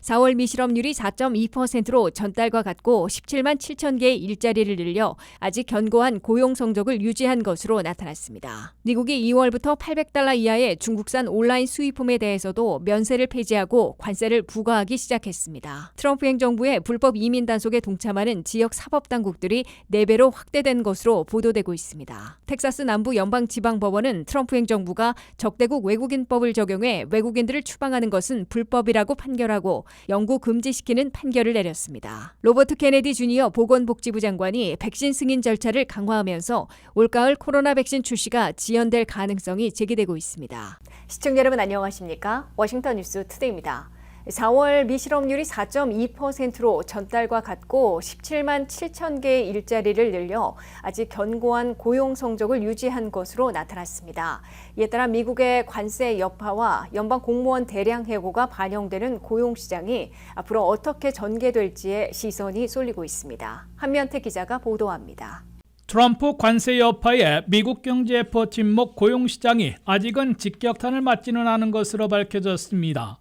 4월 미실업률이 4.2%로 전달과 같고 17만 7천 개의 일자리를 늘려 아직 견고한 고용 성적을 유지한 것으로 나타났습니다. 미국이 2월부터 $800 이하의 중국산 온라인 수입품에 대해서도 면세를 폐지하고 관세를 부과하기 시작했습니다. 트럼프 행정부의 불법 이민 단속에 동참하는 지역 사법당국들이 4배로 확대된 것으로 보도되고 있습니다. 텍사스 남부 연방지방법원은 트럼프 행정부가 적대국 외국인법을 적용해 외국인들을 추방하는 것은 불법이라고 판결하고 영구 금지시키는 판결을 내렸습니다. 로버트 케네디 주니어 보건복지부 장관이 백신 승인 절차를 강화하면서 올가을 코로나 백신 출시가 지연될 가능성이 제기되고 있습니다. 시청자 여러분 안녕하십니까? 워싱턴 뉴스 투데이입니다. 4월 미실업률이 4.2%로 전달과 같고 17만 7천 개의 일자리를 늘려 아직 견고한 고용 성적을 유지한 것으로 나타났습니다. 이에 따라 미국의 관세 여파와 연방 공무원 대량 해고가 반영되는 고용시장이 앞으로 어떻게 전개될지에 시선이 쏠리고 있습니다. 한면태 기자가 보도합니다. 트럼프 관세 여파에 미국 경제의 버팀목 고용시장이 아직은 직격탄을 맞지는 않은 것으로 밝혀졌습니다.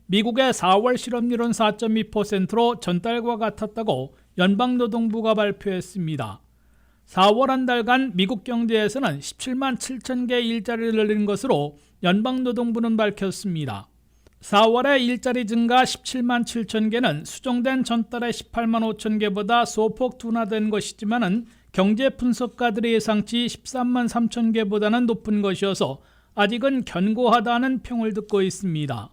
미국의 4월 실업률은 4.2%로 전달과 같았다고 연방노동부가 발표했습니다. 4월 한 달간 미국 경제에서는 17만 7천 개의 일자리를 늘린 것으로 연방노동부는 밝혔습니다. 4월의 일자리 증가 17만 7천 개는 수정된 전달의 18만 5천 개보다 소폭 둔화된 것이지만은 경제 분석가들의 예상치 13만 3천 개보다는 높은 것이어서 아직은 견고하다는 평을 듣고 있습니다.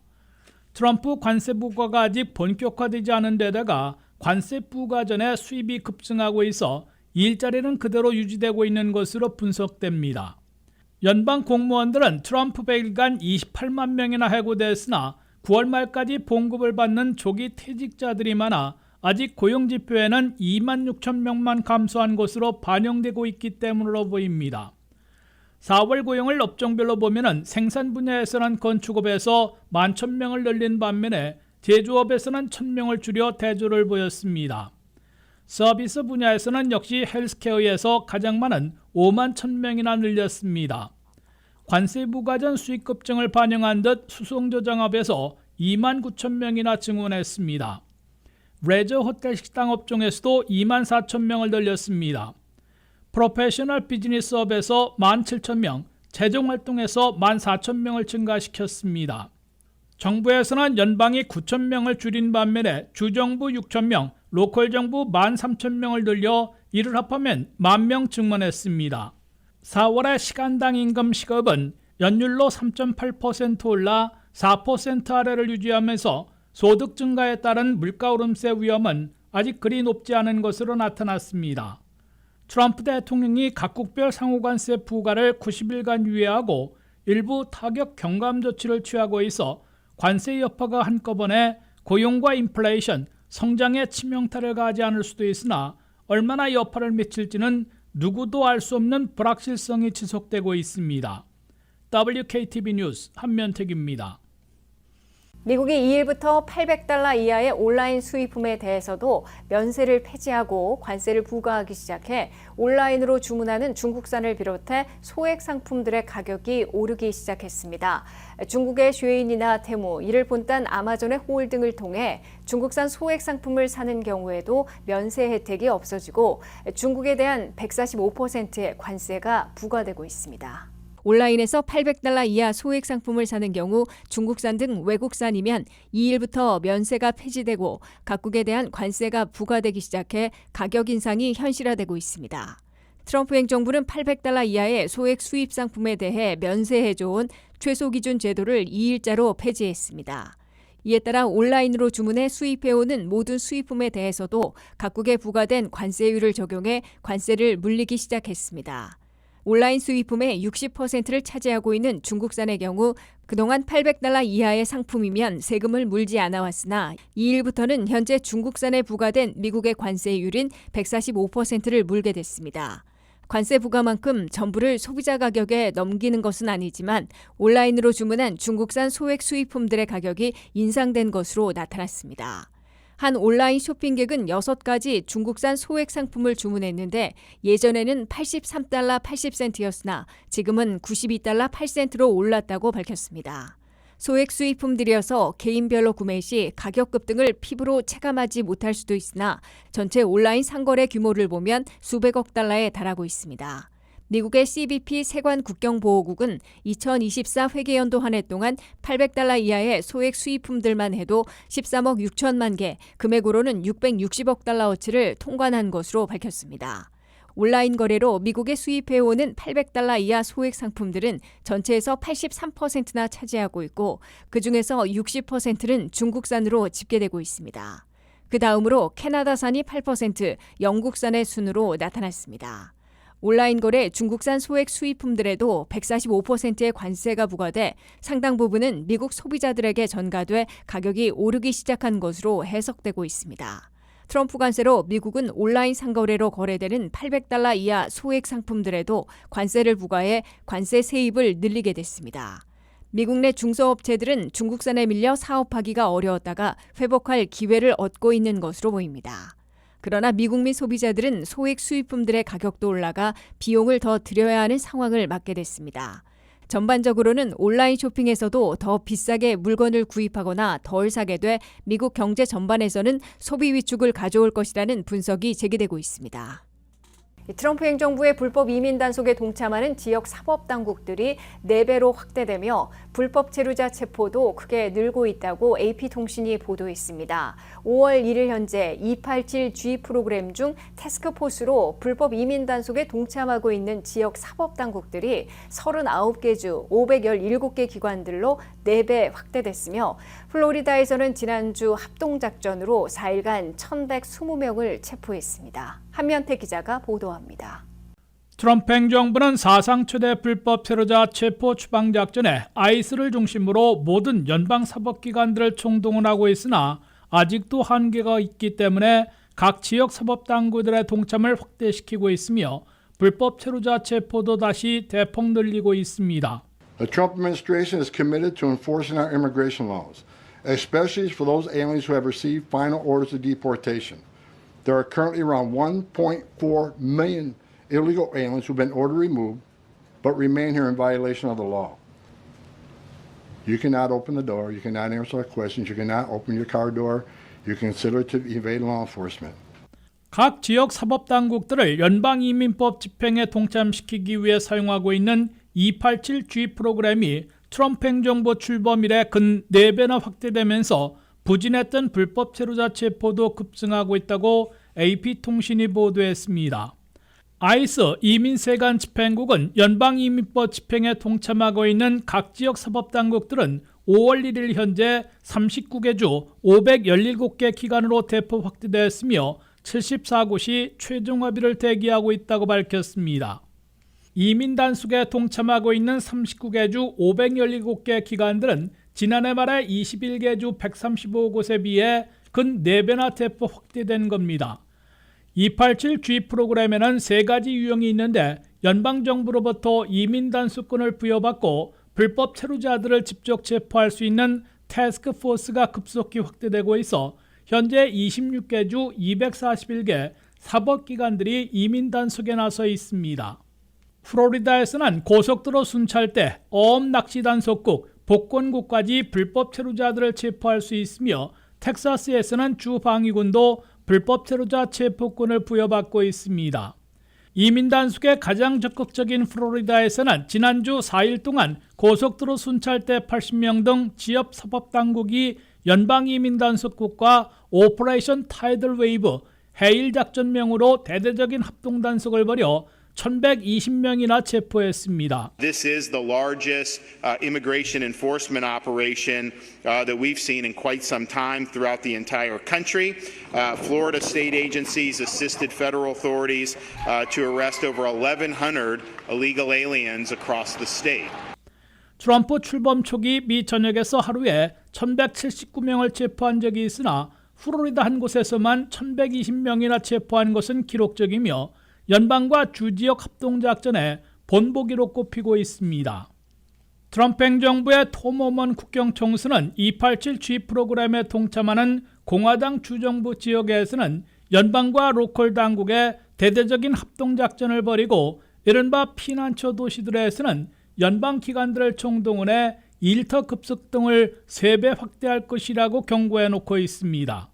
트럼프 관세 부과가 아직 본격화되지 않은 데다가 관세 부과 전에 수입이 급증하고 있어 일자리는 그대로 유지되고 있는 것으로 분석됩니다. 연방 공무원들은 트럼프 100일간 28만 명이나 해고됐으나 9월 말까지 봉급을 받는 조기 퇴직자들이 많아 아직 고용지표에는 2만 6천 명만 감소한 것으로 반영되고 있기 때문으로 보입니다. 4월 고용을 업종별로 보면 생산 분야에서는 건축업에서 11,000명을 늘린 반면에 제조업에서는 1,000명을 줄여 대조를 보였습니다. 서비스 분야에서는 역시 헬스케어에서 가장 많은 5만 1,000명이나 늘렸습니다. 관세 부과 전 수익 급증을 반영한 듯 수송조장업에서 2만 9천 명이나 증원했습니다. 레저 호텔 식당 업종에서도 2만 4천 명을 늘렸습니다. 프로페셔널 비즈니스업에서 17,000명, 재정활동에서 14,000명을 증가시켰습니다. 정부에서는 연방이 9,000명을 줄인 반면에 주정부 6,000명, 로컬 정부 13,000명을 늘려 이를 합하면 10,000명 증원했습니다. 4월의 시간당 임금 시급은 연율로 3.8% 올라 4% 아래를 유지하면서 소득 증가에 따른 물가 오름세 위험은 아직 그리 높지 않은 것으로 나타났습니다. 트럼프 대통령이 각국별 상호관세 부과를 90일간 유예하고 일부 타격 경감 조치를 취하고 있어 관세 여파가 한꺼번에 고용과 인플레이션, 성장에 치명타를 가하지 않을 수도 있으나 얼마나 여파를 미칠지는 누구도 알 수 없는 불확실성이 지속되고 있습니다. WKTV 뉴스 한면택입니다. 미국이 2일부터 $800 이하의 온라인 수입품에 대해서도 면세를 폐지하고 관세를 부과하기 시작해 온라인으로 주문하는 중국산을 비롯해 소액 상품들의 가격이 오르기 시작했습니다. 중국의 쉐인이나 테무, 이를 본딴 아마존의 홀등을 통해 중국산 소액 상품을 사는 경우에도 면세 혜택이 없어지고 중국에 대한 145%의 관세가 부과되고 있습니다. 온라인에서 $800 이하 소액 상품을 사는 경우 중국산 등 외국산이면 2일부터 면세가 폐지되고 각국에 대한 관세가 부과되기 시작해 가격 인상이 현실화되고 있습니다. 트럼프 행정부는 $800 이하의 소액 수입 상품에 대해 면세해줘온 최소 기준 제도를 2일자로 폐지했습니다. 이에 따라 온라인으로 주문해 수입해오는 모든 수입품에 대해서도 각국에 부과된 관세율을 적용해 관세를 물리기 시작했습니다. 온라인 수입품의 60%를 차지하고 있는 중국산의 경우 그동안 $800 이하의 상품이면 세금을 물지 않아왔으나 2일부터는 현재 중국산에 부과된 미국의 관세율인 145%를 물게 됐습니다. 관세 부과만큼 전부를 소비자 가격에 넘기는 것은 아니지만 온라인으로 주문한 중국산 소액 수입품들의 가격이 인상된 것으로 나타났습니다. 한 온라인 쇼핑객은 6가지 중국산 소액 상품을 주문했는데 예전에는 83달러 80센트였으나 지금은 92달러 8센트로 올랐다고 밝혔습니다. 소액 수입품들이어서 개인별로 구매 시 가격 급등을 피부로 체감하지 못할 수도 있으나 전체 온라인 상거래 규모를 보면 수백억 달러에 달하고 있습니다. 미국의 CBP 세관 국경보호국은 2024 회계연도 한 해 동안 800달러 이하의 소액 수입품들만 해도 13억 6천만 개, 금액으로는 660억 달러어치를 통관한 것으로 밝혔습니다. 온라인 거래로 미국에 수입해오는 800달러 이하 소액 상품들은 전체에서 83%나 차지하고 있고 그중에서 60%는 중국산으로 집계되고 있습니다. 그 다음으로 캐나다산이 8%, 영국산의 순으로 나타났습니다. 온라인 거래 중국산 소액 수입품들에도 145%의 관세가 부과돼 상당 부분은 미국 소비자들에게 전가돼 가격이 오르기 시작한 것으로 해석되고 있습니다. 트럼프 관세로 미국은 온라인 상거래로 거래되는 800달러 이하 소액 상품들에도 관세를 부과해 관세 세입을 늘리게 됐습니다. 미국 내 중소업체들은 중국산에 밀려 사업하기가 어려웠다가 회복할 기회를 얻고 있는 것으로 보입니다. 그러나 미국민 소비자들은 소액 수입품들의 가격도 올라가 비용을 더 들여야 하는 상황을 맞게 됐습니다. 전반적으로는 온라인 쇼핑에서도 더 비싸게 물건을 구입하거나 덜 사게 돼 미국 경제 전반에서는 소비 위축을 가져올 것이라는 분석이 제기되고 있습니다. 트럼프 행정부의 불법 이민 단속에 동참하는 지역 사법당국들이 4배로 확대되며 불법 체류자 체포도 크게 늘고 있다고 AP통신이 보도했습니다. 5월 1일 현재 287G 프로그램 중 태스크포스로 불법 이민 단속에 동참하고 있는 지역 사법당국들이 39개 주 517개 기관들로 4배 확대됐으며 플로리다에서는 지난주 합동작전으로 4일간 1,120명을 체포했습니다. 한면태 기자가 보도합니다. 트럼프 행정부는 사상 최대 불법 체류자 체포 추방작전에 아이스를 중심으로 모든 연방사법기관들을 총동원하고 있으나 아직도 한계가 있기 때문에 각 지역 사법당국들의 동참을 확대시키고 있으며 불법 체류자 체포도 다시 대폭 늘리고 있습니다. The Trump administration is committed to enforcing our immigration laws, especially for those aliens who have received final orders of deportation. There are currently around 1.4 million illegal aliens who have been ordered removed but remain here in violation of the law. You cannot open the door, you cannot answer our questions, you cannot open your car door, you consider it to evade law enforcement. 각 지역 사법당국들을 연방이민법 집행에 동참시키기 위해 사용하고 있는 287G 프로그램이 트럼프 행정부 출범 이래 근 4배나 확대되면서 부진했던 불법 체류자 체포도 급증하고 있다고 AP통신이 보도했습니다. 아이스 이민세관 집행국은 연방이민법 집행에 동참하고 있는 각 지역 사법당국들은 5월 1일 현재 39개 주 517개 기관으로 대폭 확대되었으며 74곳이 최종 합의를 대기하고 있다고 밝혔습니다. 이민 단속에 동참하고 있는 39개 주 517개 기관들은 지난해 말에 21개 주 135곳에 비해 근 4배나 대폭 확대된 겁니다. 287G 프로그램에는 3가지 유형이 있는데 연방정부로부터 이민 단속권을 부여받고 불법 체류자들을 직접 체포할 수 있는 태스크포스가 급속히 확대되고 있어 현재 26개 주 241개 사법기관들이 이민 단속에 나서 있습니다. 플로리다에서는 고속도로 순찰대, 어업낚시단속국, 복권국까지 불법 체류자들을 체포할 수 있으며 텍사스에서는 주방위군도 불법 체류자 체포권을 부여받고 있습니다. 이민 단속에 가장 적극적인 플로리다에서는 지난주 4일 동안 고속도로 순찰대 80명 등 지역 사법당국이 연방이민단속국과 오퍼레이션 타이들 웨이브, 해일 작전명으로 대대적인 합동단속을 벌여 1,120명이나 체포했습니다. This is the largest immigration enforcement operation that we've seen in quite some time throughout the entire country. Florida state agencies assisted federal authorities to arrest over 1,100 illegal aliens across the state. 트럼프 출범 초기 미 전역에서 하루에 1,179명을 체포한 적이 있으나 플로리다 한 곳에서만 1,120명이나 체포한 것은 기록적이며 연방과 주지역 합동작전의 본보기로 꼽히고 있습니다. 트럼프 행정부의 톰 호먼 국경총수는 287 G 프로그램에 동참하는 공화당 주정부 지역에서는 연방과 로컬 당국의 대대적인 합동작전을 벌이고 이른바 피난처 도시들에서는 연방 기관들을 총동원해 일터 급속 등을 3배 확대할 것이라고 경고해 놓고 있습니다.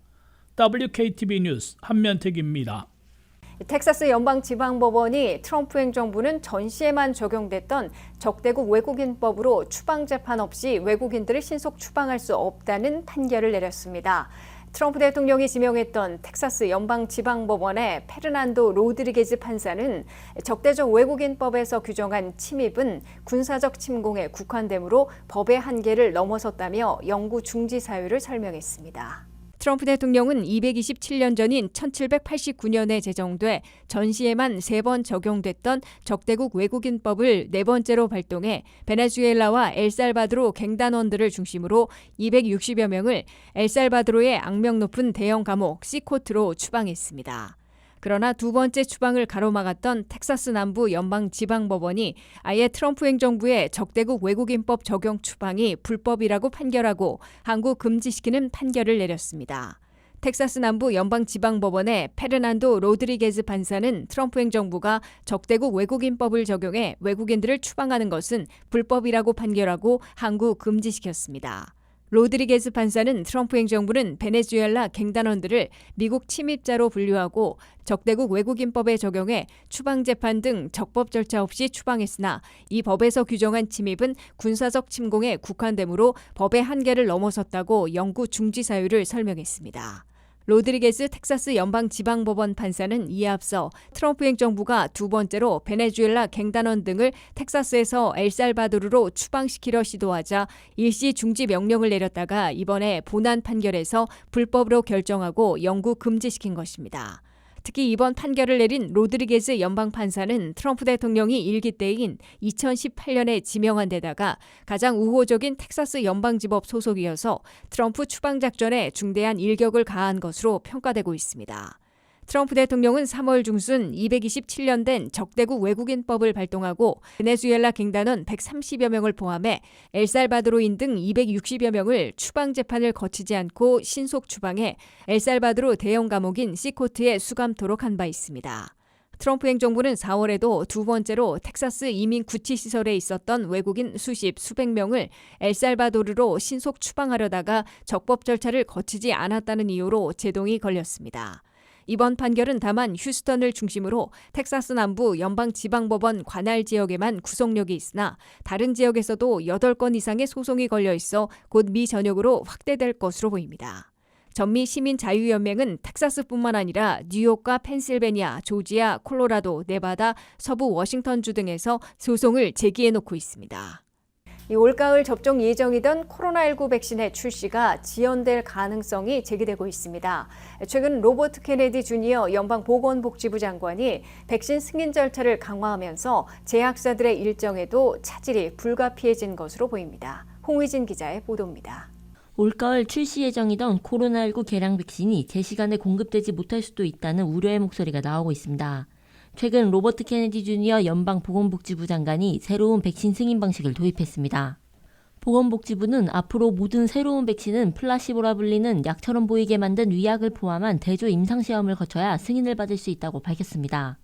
WKTV 뉴스 한면택입니다. 텍사스 연방지방법원이 트럼프 행정부는 전시에만 적용됐던 적대국 외국인법으로 추방재판 없이 외국인들을 신속 추방할 수 없다는 판결을 내렸습니다. 트럼프 대통령이 지명했던 텍사스 연방지방법원의 페르난도 로드리게즈 판사는 적대적 외국인법에서 규정한 침입은 군사적 침공에 국한되므로 법의 한계를 넘어섰다며 영구 중지 사유를 설명했습니다. 트럼프 대통령은 227년 전인 1789년에 제정돼 전시에만 3번 적용됐던 적대국 외국인법을 4번째로 발동해 베네수엘라와 엘살바도르 갱단원들을 중심으로 260여 명을 엘살바도르의 악명 높은 대형 감옥 시코트로 추방했습니다. 그러나 2번째 추방을 가로막았던 텍사스 남부 연방지방법원이 아예 트럼프 행정부의 적대국 외국인법 적용 추방이 불법이라고 판결하고 항구 금지시키는 판결을 내렸습니다. 텍사스 남부 연방지방법원의 페르난도 로드리게즈 판사는 트럼프 행정부가 적대국 외국인법을 적용해 외국인들을 추방하는 것은 불법이라고 판결하고 항구 금지시켰습니다. 로드리게즈 판사는 트럼프 행정부는 베네수엘라 갱단원들을 미국 침입자로 분류하고 적대국 외국인법에 적용해 추방재판 등 적법 절차 없이 추방했으나 이 법에서 규정한 침입은 군사적 침공에 국한되므로 법의 한계를 넘어섰다고 영구 중지 사유를 설명했습니다. 로드리게스 텍사스 연방지방법원 판사는 이에 앞서 트럼프 행정부가 2번째로 베네수엘라 갱단원 등을 텍사스에서 엘살바도르로 추방시키려 시도하자 일시 중지 명령을 내렸다가 이번에 본안 판결에서 불법으로 결정하고 영구 금지시킨 것입니다. 특히 이번 판결을 내린 로드리게즈 연방판사는 트럼프 대통령이 일기 때인 2018년에 지명한 데다가 가장 우호적인 텍사스 연방지법 소속이어서 트럼프 추방작전에 중대한 일격을 가한 것으로 평가되고 있습니다. 트럼프 대통령은 3월 중순 227년 된 적대국 외국인법을 발동하고 베네수엘라 갱단원 130여 명을 포함해 엘살바도르인 등 260여 명을 추방 재판을 거치지 않고 신속 추방해 엘살바도르 대형 감옥인 시코트에 수감토록 한 바 있습니다. 트럼프 행정부는 4월에도 2번째로 텍사스 이민 구치시설에 있었던 외국인 수백 명을 엘살바도르로 신속 추방하려다가 적법 절차를 거치지 않았다는 이유로 제동이 걸렸습니다. 이번 판결은 다만 휴스턴을 중심으로 텍사스 남부 연방지방법원 관할 지역에만 구속력이 있으나 다른 지역에서도 8건 이상의 소송이 걸려 있어 곧 미 전역으로 확대될 것으로 보입니다. 전미 시민자유연맹은 텍사스뿐만 아니라 뉴욕과 펜실베니아, 조지아, 콜로라도, 네바다, 서부 워싱턴주 등에서 소송을 제기해놓고 있습니다. 올가을 접종 예정이던 코로나19 백신의 출시가 지연될 가능성이 제기되고 있습니다. 최근 로버트 케네디 주니어 연방보건복지부 장관이 백신 승인 절차를 강화하면서 제약사들의 일정에도 차질이 불가피해진 것으로 보입니다. 홍의진 기자의 보도입니다. 올가을 출시 예정이던 코로나19 개량 백신이 제 시간에 공급되지 못할 수도 있다는 우려의 목소리가 나오고 있습니다. 최근 로버트 케네디 주니어 연방보건복지부 장관이 새로운 백신 승인 방식을 도입했습니다. 보건복지부는 앞으로 모든 새로운 백신은 플라시보라 불리는 약처럼 보이게 만든 위약을 포함한 대조 임상시험을 거쳐야 승인을 받을 수 있다고 밝혔습니다.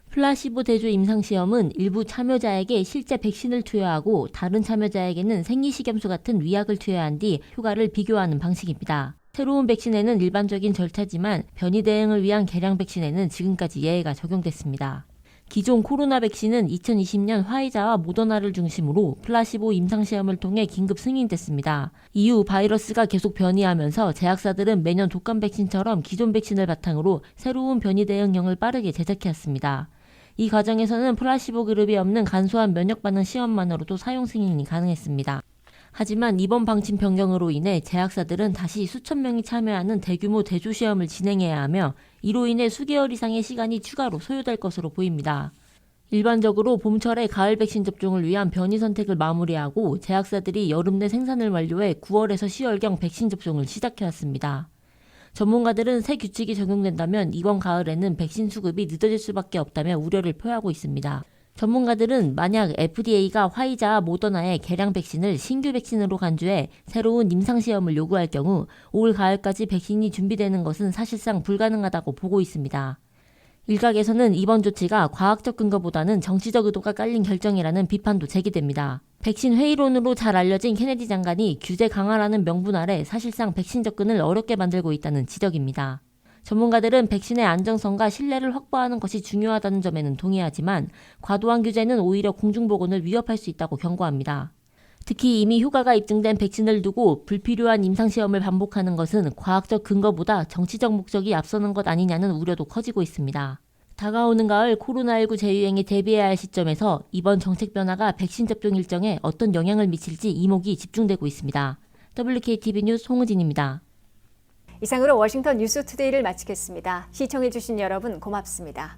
플라시보 대조 임상시험은 일부 참여자에게 실제 백신을 투여하고 다른 참여자에게는 생리식염수 같은 위약을 투여한 뒤 효과를 비교하는 방식입니다. 새로운 백신에는 일반적인 절차지만 변이 대응을 위한 개량 백신에는 지금까지 예외가 적용됐습니다. 기존 코로나 백신은 2020년 화이자와 모더나를 중심으로 플라시보 임상시험을 통해 긴급 승인됐습니다. 이후 바이러스가 계속 변이하면서 제약사들은 매년 독감 백신처럼 기존 백신을 바탕으로 새로운 변이 대응형을 빠르게 제작해왔습니다. 이 과정에서는 플라시보 그룹이 없는 간소한 면역 반응 시험만으로도 사용 승인이 가능했습니다. 하지만 이번 방침 변경으로 인해 제약사들은 다시 수천 명이 참여하는 대규모 대조 시험을 진행해야 하며 이로 인해 수개월 이상의 시간이 추가로 소요될 것으로 보입니다. 일반적으로 봄철에 가을 백신 접종을 위한 변이 선택을 마무리하고 제약사들이 여름 내 생산을 완료해 9월에서 10월경 백신 접종을 시작해왔습니다. 전문가들은 새 규칙이 적용된다면 이번 가을에는 백신 수급이 늦어질 수밖에 없다며 우려를 표하고 있습니다. 전문가들은 만약 FDA가 화이자와 모더나의 개량 백신을 신규 백신으로 간주해 새로운 임상시험을 요구할 경우 올 가을까지 백신이 준비되는 것은 사실상 불가능하다고 보고 있습니다. 일각에서는 이번 조치가 과학적 근거보다는 정치적 의도가 깔린 결정이라는 비판도 제기됩니다. 백신 회의론으로 잘 알려진 케네디 장관이 규제 강화라는 명분 아래 사실상 백신 접근을 어렵게 만들고 있다는 지적입니다. 전문가들은 백신의 안정성과 신뢰를 확보하는 것이 중요하다는 점에는 동의하지만 과도한 규제는 오히려 공중보건을 위협할 수 있다고 경고합니다. 특히 이미 효과가 입증된 백신을 두고 불필요한 임상시험을 반복하는 것은 과학적 근거보다 정치적 목적이 앞서는 것 아니냐는 우려도 커지고 있습니다. 다가오는 가을 코로나19 재유행에 대비해야 할 시점에서 이번 정책 변화가 백신 접종 일정에 어떤 영향을 미칠지 이목이 집중되고 있습니다. WKTV 뉴스 홍우진입니다. 이상으로 워싱턴 뉴스투데이를 마치겠습니다. 시청해주신 여러분 고맙습니다.